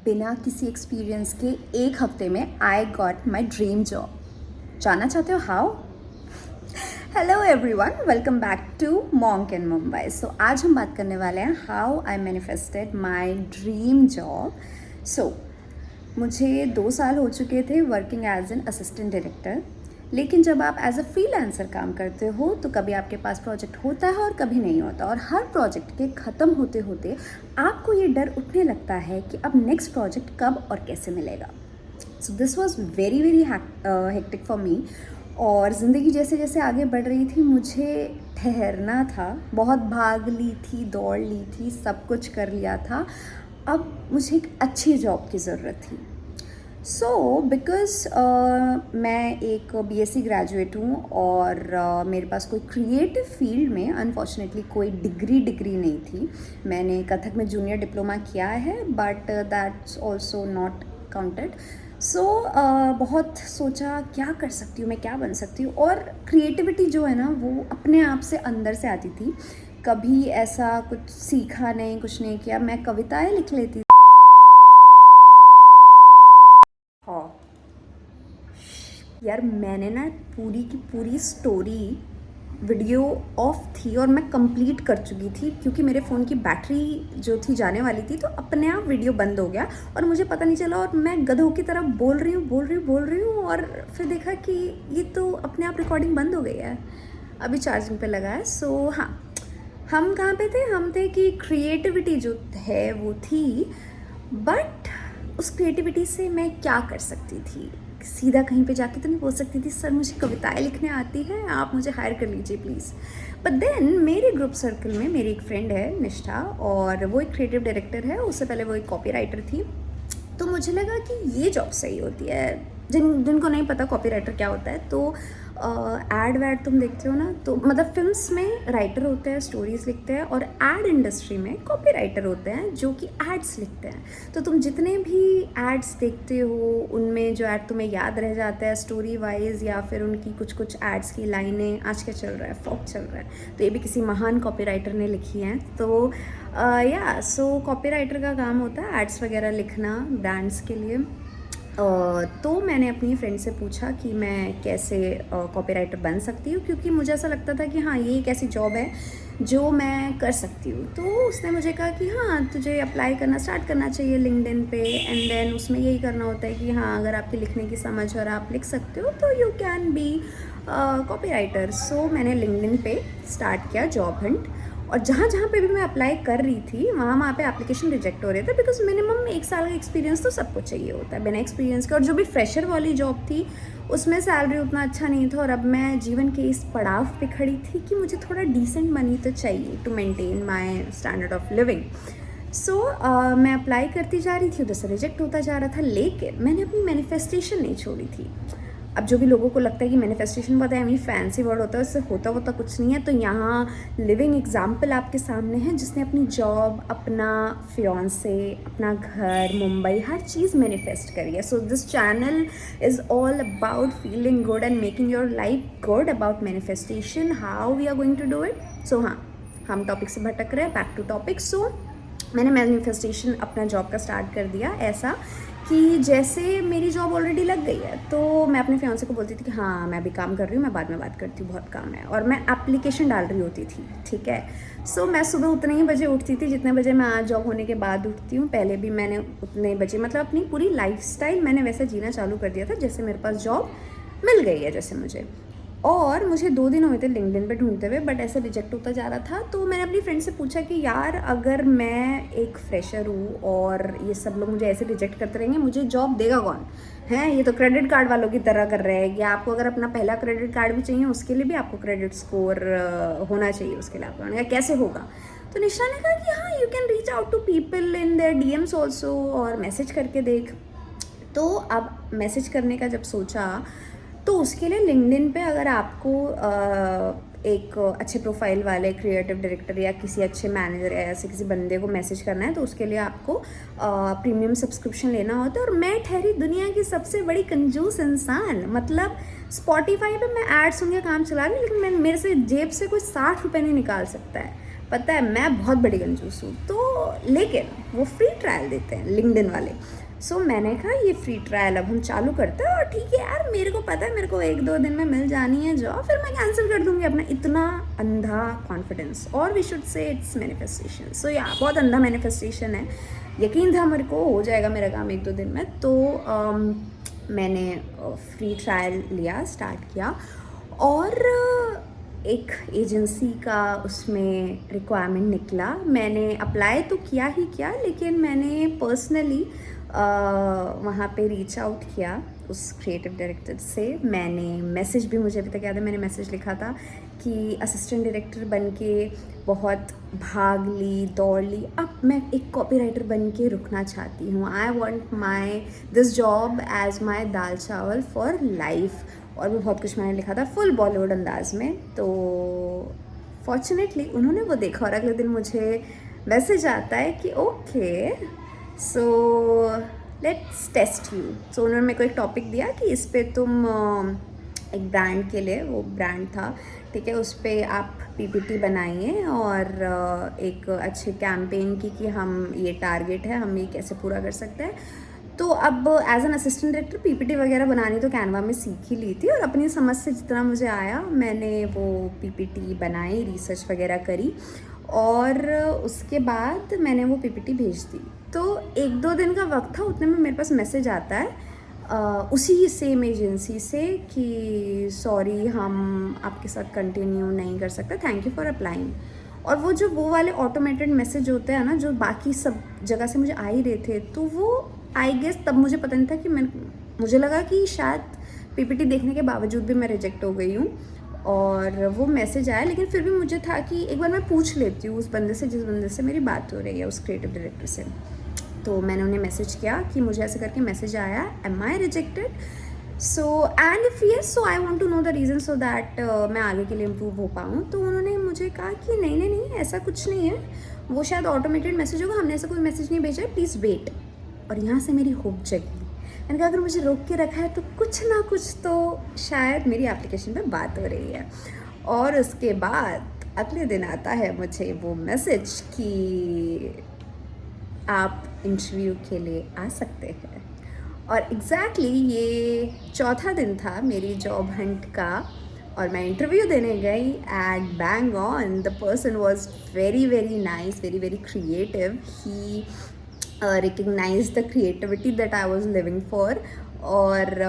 बिना किसी एक्सपीरियंस के एक हफ्ते में I got my dream job. जानना चाहते हो how? Hello everyone, welcome back to monk in Mumbai. So आज हम बात करने वाले हैं how I manifested my dream job. So मुझे 2 साल हो चुके थे working as an assistant director. लेकिन जब आप एज अ फ्रीलांसर काम करते हो तो कभी आपके पास प्रोजेक्ट होता है और कभी नहीं होता, और हर प्रोजेक्ट के ख़त्म होते होते आपको ये डर उठने लगता है कि अब नेक्स्ट प्रोजेक्ट कब और कैसे मिलेगा। So this was very very hectic for me. और ज़िंदगी जैसे जैसे आगे बढ़ रही थी मुझे ठहरना था। बहुत भाग ली थी, दौड़ ली थी, सब कुछ कर लिया था। अब मुझे एक अच्छी जॉब की ज़रूरत थी। सो बिकॉज़ मैं एक बीएससी ग्रेजुएट हूँ और मेरे पास कोई क्रिएटिव फील्ड में अनफॉर्चुनेटली कोई डिग्री नहीं थी। मैंने कथक में जूनियर डिप्लोमा किया है, but that's also not counted. So बहुत सोचा क्या कर सकती हूँ मैं, क्या बन सकती हूँ। और क्रिएटिविटी जो है ना वो अपने आप से अंदर से आती थी। कभी ऐसा कुछ सीखा नहीं, कुछ नहीं किया। मैं कविताएं लिख लेती थी। हाँ यार, मैंने ना पूरी की पूरी स्टोरी वीडियो ऑफ थी और मैं कंप्लीट कर चुकी थी, क्योंकि मेरे फ़ोन की बैटरी जो थी जाने वाली थी, तो अपने आप वीडियो बंद हो गया और मुझे पता नहीं चला। और मैं गधों की तरह बोल रही हूँ और फिर देखा कि ये तो अपने आप रिकॉर्डिंग बंद हो गई है। अभी चार्जिंग पे लगा है। सो हाँ, हम कहाँ पे थे? हम थे कि क्रिएटिविटी जो है वो थी, बट उस क्रिएटिविटी से मैं क्या कर सकती थी? सीधा कहीं पे जाके तो नहीं बोल सकती थी सर मुझे कविताएं लिखने आती हैं, आप मुझे हायर कर लीजिए प्लीज़। बट देन मेरे ग्रुप सर्कल में मेरी एक फ्रेंड है निष्ठा, और वो एक क्रिएटिव डायरेक्टर है। उससे पहले वो एक कॉपीराइटर थी। तो मुझे लगा कि ये जॉब सही होती है। जिनको नहीं पता कॉपीराइटर क्या होता है, तो एड वैड तुम देखते हो ना, तो मतलब फिल्म्स में राइटर होते हैं, स्टोरीज लिखते हैं, और एड इंडस्ट्री में कॉपीराइटर होते हैं जो कि एड्स लिखते हैं। तो तुम जितने भी एड्स देखते हो उनमें जो एड तुम्हें याद रह जाता है स्टोरी वाइज, या फिर उनकी कुछ कुछ एड्स की लाइनें, आज क्या चल रहा है, फोक चल रहा है, तो ये भी किसी महान कॉपीराइटर ने लिखी हैं। तो सो कॉपीराइटर का काम होता है एड्स वगैरह लिखना ब्रांड्स के लिए। तो मैंने अपनी फ्रेंड से पूछा कि मैं कैसे कॉपीराइटर बन सकती हूँ, क्योंकि मुझे ऐसा लगता था कि हाँ ये एक ऐसी जॉब है जो मैं कर सकती हूँ। तो उसने मुझे कहा कि हाँ तुझे अप्लाई करना स्टार्ट करना चाहिए लिंक्डइन पे, एंड देन उसमें यही करना होता है कि हाँ अगर आपकी लिखने की समझ और आप लिख सकते हो तो यू कैन बी कॉपीराइटर। सो मैंने लिंक्डइन पे स्टार्ट किया जॉब हंट, और जहाँ जहाँ पे भी मैं अप्लाई कर रही थी वहाँ पे एप्लीकेशन रिजेक्ट हो रहे थे, बिकॉज मिनिमम 1 साल का एक्सपीरियंस तो सबको चाहिए होता है। बिना एक्सपीरियंस के, और जो भी फ्रेशर वाली जॉब थी उसमें सैलरी उतना अच्छा नहीं था। और अब मैं जीवन के इस पड़ाव पे खड़ी थी कि मुझे थोड़ा डिसेंट मनी तो चाहिए to maintain my standard of living. So मैं अप्लाई करती जा रही थी, उधर से रिजेक्ट होता जा रहा था, लेकिन मैंने अपनी मैनिफेस्टेशन नहीं छोड़ी थी। अब जो भी लोगों को लगता है कि मैनिफेस्टेशन बहुत है फैंसी वर्ड होता है, उससे होता कुछ नहीं है, तो यहाँ लिविंग एग्जाम्पल आपके सामने है जिसने अपनी जॉब, अपना फियांसे, अपना घर, मुंबई, हर चीज़ मैनिफेस्ट करी है। So this channel is all about feeling good and making your life good, about manifestation, how we are going to do it. So हाँ, हम टॉपिक से भटक रहे हैं, बैक टू टॉपिक। सो मैंने मैनिफेस्टेशन अपना जॉब का स्टार्ट कर दिया ऐसा कि जैसे मेरी जॉब ऑलरेडी लग गई है, तो मैं अपने फियांसे को बोलती थी कि हाँ मैं अभी काम कर रही हूँ, मैं बाद में बात करती हूँ, बहुत काम है, और मैं एप्लीकेशन डाल रही होती थी, ठीक है। सो मैं सुबह उतने ही बजे उठती थी जितने बजे मैं आज जॉब होने के बाद उठती हूँ। पहले भी मैंने उतने बजे, मतलब अपनी पूरी लाइफस्टाइल मैंने वैसा जीना चालू कर दिया था जैसे मेरे पास जॉब मिल गई है जैसे मुझे। और मुझे 2 दिन हुए थे लिंक्डइन पे ढूंढते हुए, बट ऐसे रिजेक्ट होता जा रहा था। तो मैंने अपनी फ्रेंड से पूछा कि यार अगर मैं एक फ्रेशर हूँ और ये सब लोग मुझे ऐसे रिजेक्ट करते रहेंगे, मुझे जॉब देगा कौन है? ये तो क्रेडिट कार्ड वालों की तरह कर रहे हैं कि आपको अगर अपना पहला क्रेडिट कार्ड भी चाहिए उसके लिए भी आपको क्रेडिट स्कोर होना चाहिए, उसके लिए आपको कहा कैसे होगा? तो निशा ने कहा कि हाँ you can reach out to people in their DMs also, और मैसेज करके देख। तो अब मैसेज करने का जब सोचा, तो उसके लिए लिंक्डइन पे अगर आपको एक अच्छे प्रोफाइल वाले क्रिएटिव डायरेक्टर या किसी अच्छे मैनेजर या ऐसे किसी बंदे को मैसेज करना है, तो उसके लिए आपको प्रीमियम सब्सक्रिप्शन लेना होता है। और मैं ठहरी दुनिया की सबसे बड़ी कंजूस इंसान, मतलब स्पॉटिफाई पे मैं ऐड सुन के काम चला रही, लेकिन मेरे से जेब से कोई 60 रुपये नहीं निकाल सकता है। पता है मैं बहुत बड़ी कंजूस हूँ, तो लेकिन वो फ्री ट्रायल देते हैं लिंक्डइन वाले। सो मैंने कहा ये फ्री ट्रायल अब हम चालू करते हैं, और ठीक है यार मेरे को पता है मेरे को 1-2 दिन में मिल जानी है जॉब, फिर मैं कैंसिल कर दूँगी अपना। इतना अंधा कॉन्फिडेंस, और we should say it's manifestation. So या बहुत अंधा मैनिफेस्टेशन है, यकीन था मेरे को हो जाएगा मेरा काम 1-2 दिन में। तो मैंने फ्री ट्रायल लिया, स्टार्ट किया, और एक एजेंसी का उसमें रिक्वायरमेंट निकला। मैंने अप्लाई तो किया ही किया, लेकिन मैंने पर्सनली वहाँ पे रीच आउट किया उस क्रिएटिव डायरेक्टर से। मैंने मैसेज भी, मुझे अभी तक याद है, मैंने मैसेज लिखा था कि असिस्टेंट डायरेक्टर बन के बहुत भाग ली, दौड़ ली, अब मैं एक कॉपीराइटर बन के रुकना चाहती हूँ। I want my this job as my dal chawal for life, और भी बहुत कुछ मैंने लिखा था फुल बॉलीवुड अंदाज में। तो फॉर्चुनेटली उन्होंने वो देखा, और अगले दिन मुझे मैसेज आता है कि okay so let's test you. So उन्होंने मेरे को एक टॉपिक दिया कि इस पे तुम एक ब्रांड के लिए, वो ब्रांड था ठीक है, उस पर आप पीपीटी बनाइए और एक अच्छे कैंपेन की कि हम ये टारगेट है, हम ये कैसे पूरा कर सकते हैं। तो अब as an assistant director PPT वगैरह बनानी तो कैनवा में सीख ही ली थी, और अपनी समझ से जितना मुझे आया मैंने वो पीपीटी बनाई, रिसर्च वगैरह करी, और उसके बाद मैंने वो पीपीटी भेज दी। तो 1-2 दिन का वक्त था, उतने में मेरे पास मैसेज आता है उसी सेम एजेंसी से कि सॉरी हम आपके साथ कंटिन्यू नहीं कर सकते, थैंक यू फॉर अप्लाइंग। और वो वाले ऑटोमेटेड मैसेज होते हैं ना, जो बाकी सब जगह से मुझे आ ही रहे थे, तो वो आई गेस तब मुझे पता नहीं था कि मुझे लगा कि शायद पीपीटी देखने के बावजूद भी मैं रिजेक्ट हो गई हूँ, और वो मैसेज आया। लेकिन फिर भी मुझे था कि एक बार मैं पूछ लेती हूँ उस बंदे से जिस बंदे से मेरी बात हो रही है, उस क्रिएटिव डायरेक्टर से। तो मैंने उन्हें मैसेज किया कि मुझे ऐसे करके मैसेज आया, am I rejected, so and if yes so I want to know the reason so that मैं आगे के लिए इम्प्रूव हो पाऊँ। तो उन्होंने मुझे कहा कि नहीं नहीं नहीं ऐसा कुछ नहीं है, वो शायद ऑटोमेटेड मैसेज होगा, हमने ऐसा कोई मैसेज नहीं भेजा है, प्लीज़ वेट। और यहाँ से मेरी होप जगी। मैंने कहा अगर मुझे रोक के रखा है तो कुछ ना कुछ तो शायद मेरी एप्लीकेशन पे बात हो रही है। और उसके बाद अगले दिन आता है मुझे वो मैसेज कि आप इंटरव्यू के लिए आ सकते हैं। और एग्जैक्टली ये चौथा दिन था मेरी जॉब हंट का, और मैं इंटरव्यू देने गई and bang on, the person was very very nice, very very creative, he recognize the creativity that I was living for. और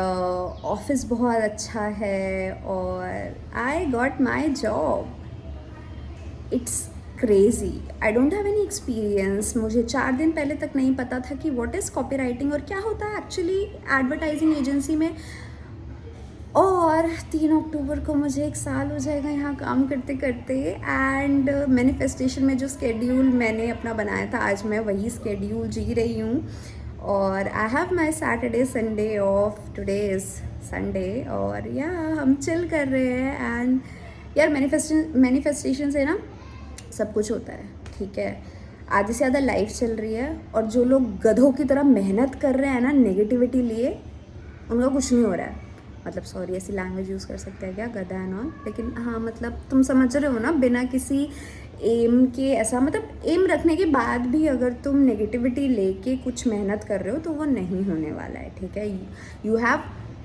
ऑफिस बहुत अच्छा है, और I got my job. It's crazy, I don't have any experience. मुझे 4 दिन पहले तक नहीं पता था कि व्हाट इज़ कॉपीराइटिंग और क्या होता है एक्चुअली एडवर्टाइजिंग एजेंसी में। और 3 अक्टूबर को मुझे 1 साल हो जाएगा यहाँ काम करते करते। एंड मैनिफेस्टेशन में जो स्केड्यूल मैंने अपना बनाया था, आज मैं वही स्केड्यूल जी रही हूँ। और I have my Saturday Sunday off, today is Sunday, और या हम चिल कर रहे हैं। एंड यार मैनिफेस्टेशन से ना सब कुछ होता है, ठीक है। आधे से ज़्यादा लाइफ चल रही है, और जो लोग गधों की तरह मेहनत कर रहे हैं ना नेगेटिविटी लिए, उनका कुछ नहीं हो रहा है। मतलब सॉरी ऐसी लैंग्वेज यूज़ कर सकते हैं क्या, गधा है ना, लेकिन हाँ मतलब तुम समझ रहे हो ना, बिना किसी एम के, ऐसा मतलब एम रखने के बाद भी अगर तुम नेगेटिविटी लेके कुछ मेहनत कर रहे हो तो वो नहीं होने वाला है, ठीक है।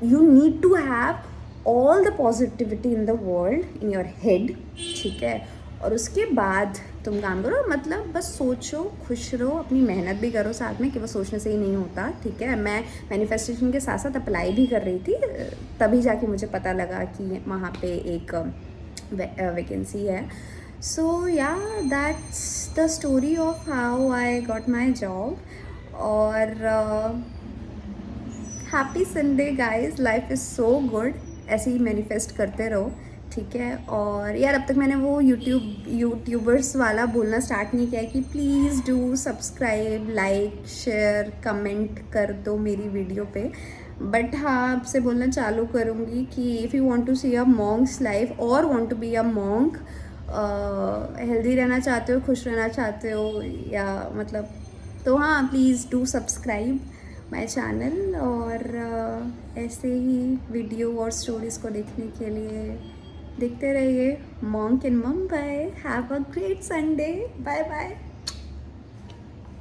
You need to have all the positivity in the world in your head, ठीक है। और उसके बाद तुम काम करो, मतलब बस सोचो, खुश रहो, अपनी मेहनत भी करो साथ में, कि बस सोचने से ही नहीं होता, ठीक है। मैं मैनिफेस्टेशन के साथ साथ अप्लाई भी कर रही थी, तभी जाके मुझे पता लगा कि वहाँ पे एक वैकेंसी है। सो या that's the story of how I got my job. और happy Sunday guys, life is so good, ऐसे ही मैनिफेस्ट करते रहो, ठीक है। और यार अब तक मैंने वो यूट्यूबर्स वाला बोलना स्टार्ट नहीं किया है कि please do subscribe, like, share, comment कर दो मेरी वीडियो पे। बट हाँ आपसे बोलना चालू करूँगी कि if you want to see a monk's life और want to be a monk, healthy रहना चाहते हो, खुश रहना चाहते हो, या मतलब, तो हाँ please do subscribe my channel. और ऐसे ही वीडियो और स्टोरीज़ को देखने के लिए देखते रहिए monk in Mumbai. Have a great Sunday. Bye bye.